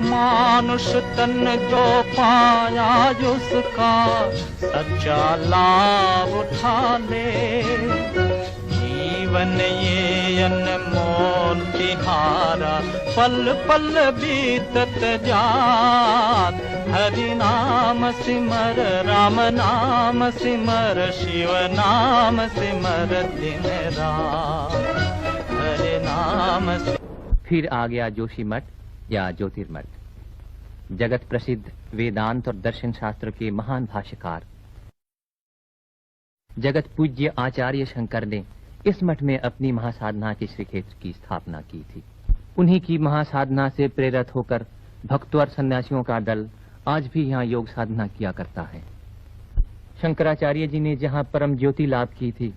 मानुष तन जो पाया उसका सच्चा लाभ उठा ले। जीवन ये अनमोल तिहारा पल पल बीतत जात। हरि नाम सिमर राम नाम सिमर शिव नाम सिमर दिन रात। हरि नाम। फिर आ गया जोशी मठ या ज्योतिर्मठ। जगत प्रसिद्ध वेदांत और दर्शन शास्त्र के महान भाष्यकार जगत पूज्य आचार्य शंकर ने इस मठ में अपनी महासाधना के श्रीक्षेत्र की स्थापना की थी। उन्हीं की महासाधना से प्रेरित होकर भक्तों और सन्यासियों का दल आज भी यहाँ योग साधना किया करता है। शंकराचार्य जी ने जहाँ परम ज्योति लाभ की थी,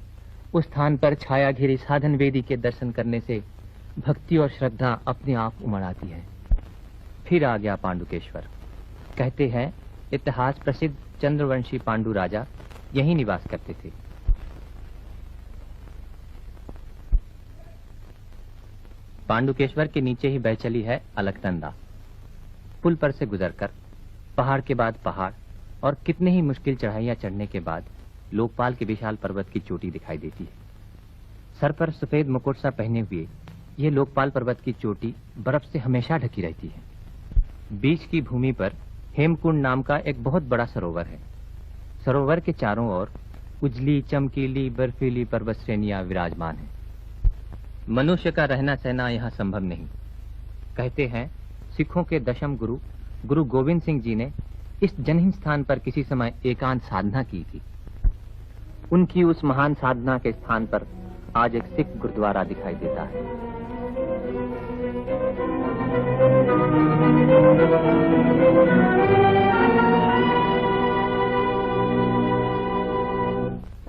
उस स्थान पर छाया घिरी साधन वेदी के दर्शन करने से भक्ति और श्रद्धा अपने आप उमड़ आती है। फिर आ गया पांडुकेश्वर। कहते हैं इतिहास प्रसिद्ध चंद्रवंशी पांडु राजा यहीं निवास करते थे। पांडुकेश्वर के नीचे ही बह चली है अलकनंदा। पुल पर से गुजरकर पहाड़ के बाद पहाड़ और कितने ही मुश्किल चढ़ाइयां चढ़ने के बाद लोकपाल के विशाल पर्वत की चोटी दिखाई देती है। सर पर सफेद मुकुट सा पहने हुए ये लोकपाल पर्वत की चोटी बर्फ से हमेशा ढकी रहती है। बीच की भूमि पर हेमकुंड नाम का एक बहुत बड़ा सरोवर है। सरोवर के चारों ओर उजली चमकीली बर्फीली पर्वत श्रेणियां विराजमान हैं। मनुष्य का रहना सहना यहाँ संभव नहीं। कहते हैं सिखों के दशम गुरु गुरु गोविंद सिंह जी ने इस जनहीन स्थान पर किसी समय एकांत साधना की थी। उनकी उस महान साधना के स्थान पर आज एक सिख गुरुद्वारा दिखाई देता है।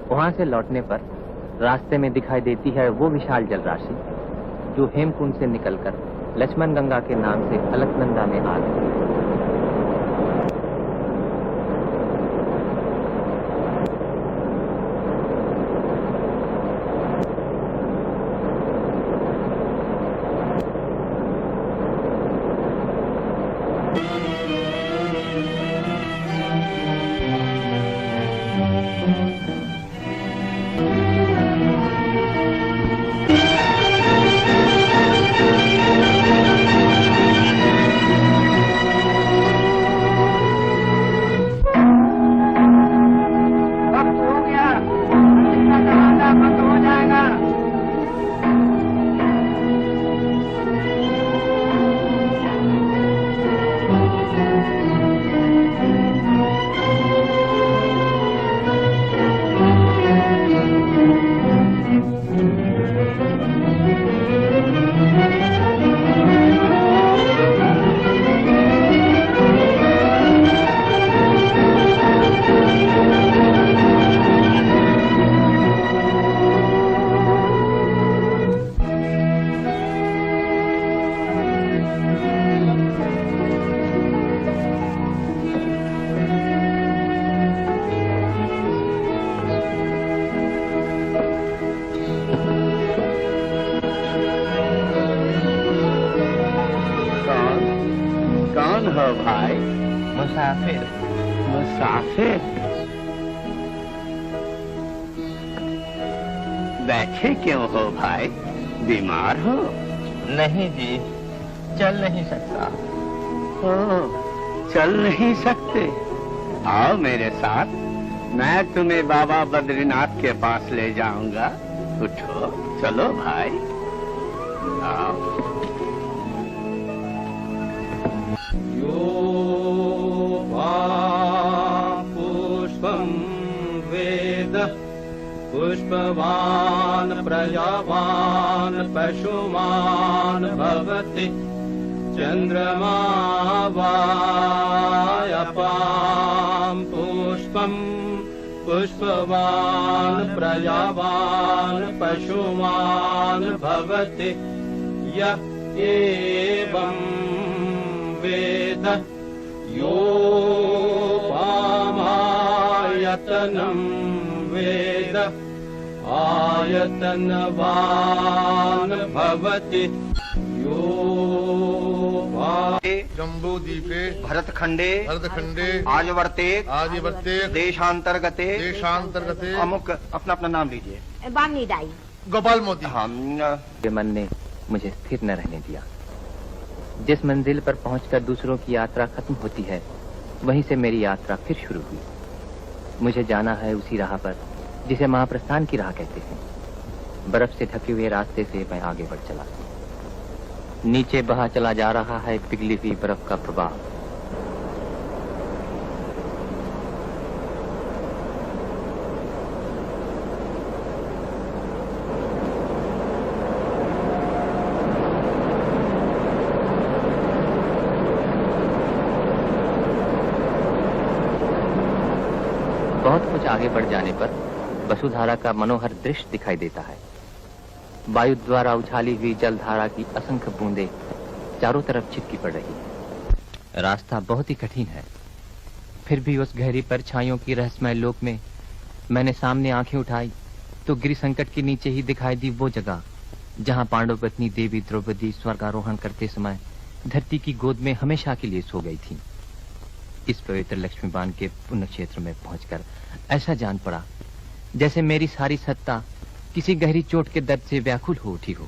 वहां से लौटने पर रास्ते में दिखाई देती है वो विशाल जलराशि जो हेमकुंड से निकलकर लक्ष्मण गंगा के नाम से अलकनंदा में आ गई। भाई? मुसाफिर। मुसाफिर? बैठे क्यों हो भाई? बीमार हो? नहीं जी, चल नहीं सकता। चल नहीं सकते? आओ मेरे साथ, मैं तुम्हें बाबा बद्रीनाथ के पास ले जाऊंगा। उठो, चलो भाई, आओ। पुष्पं वेद पुष्पवान् प्रजावान् पशुमान् भवति चन्द्रमा वायपां पुष्पं पुष्पवान् प्रजावान् पशुमान् भवति य एवं वेद योपामायतनं वेद आयतनवान् भवति योपामायतनं जम्बूद्वीपे भरतखंडे भरतखंडे आर्यवर्ते आदिवर्ते देशांतर्गते देशांतर्गते अमुक अपना अपना नाम लीजिए। बामनी दाई। गोपाल मोती। हम के मन ने मुझे स्थिर न रहने दिया। जिस मंजिल पर पहुंचकर दूसरों की यात्रा खत्म होती है, वहीं से मेरी यात्रा फिर शुरू हुई। मुझे जाना है उसी राह पर जिसे महाप्रस्थान की राह कहते हैं। बर्फ से ढके हुए रास्ते से मैं आगे बढ़ चला। नीचे बहा चला जा रहा है पिघली हुई बर्फ का प्रवाह। बहुत कुछ आगे बढ़ जाने पर वसुधारा का मनोहर दृश्य दिखाई देता है। वायु द्वारा उछाली हुई जलधारा की असंख्य बूंदें चारों तरफ छिटकी पड़ रही है। रास्ता बहुत ही कठिन है, फिर भी उस गहरी परछाइयों की रहस्यमय लोक में मैंने सामने आंखें उठाई तो गिरि संकट के नीचे ही दिखाई दी वो जगह जहां पांडव पत्नी देवी द्रौपदी स्वर्गारोहण करते समय धरती की गोद में हमेशा के लिए सो गई थी। इस पवित्र लक्ष्मीबान के पुण्य क्षेत्र में पहुंचकर ऐसा जान पड़ा जैसे मेरी सारी सत्ता किसी गहरी चोट के दर्द से व्याकुल हो उठी हो।